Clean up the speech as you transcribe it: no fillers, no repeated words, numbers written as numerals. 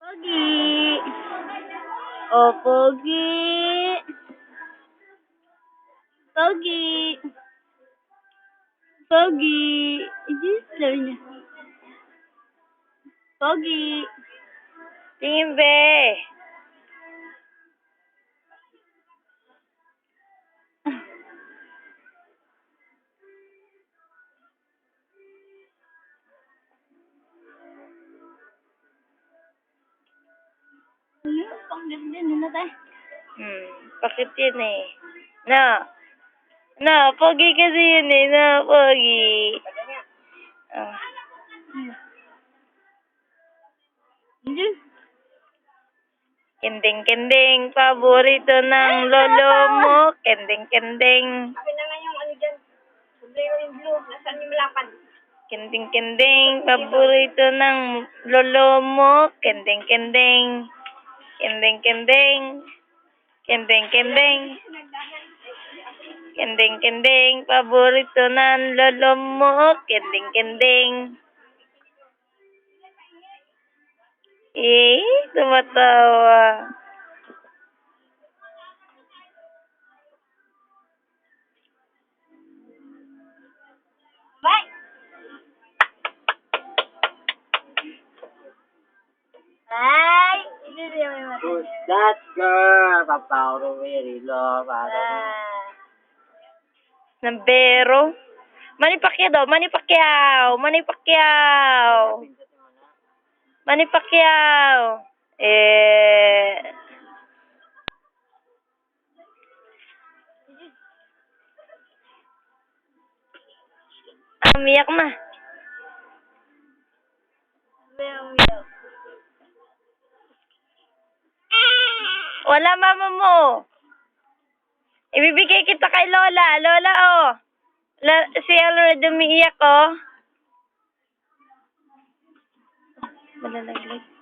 Pogi. Oh, Pogi. Pogi. Pogi. Ini slow niya. Pogi. Tingin, be. Ano? Pang-din na tayo. Bakit yun eh? Pogi kasi yun eh. Pogi. Oh. Hindi. Kending-kending, paborito ng lolo mo. Kending-kending. Akin na lang yung ano dyan. Problema yung blue. Nasaan yung malapad? Kending-kending, paborito ng lolo mo. Kending-kending. Kending-kending. Kending-kending. Kending-kending, paborito ng lolo mo. Kending-kending. Tumatawa. Bye! Ay! Hindi siya may mata. Who's that girl? Papauro Wirilo. Nambero. Manny Pacquiao daw. Manny Pacquiao. Manny Pacquiao. Manny Pacquiao. Umiyak na. Wala mama mo. Ibibigay kita kay Lola. Lola, oh. Si Alred umiiyak, oh. Malalaglag.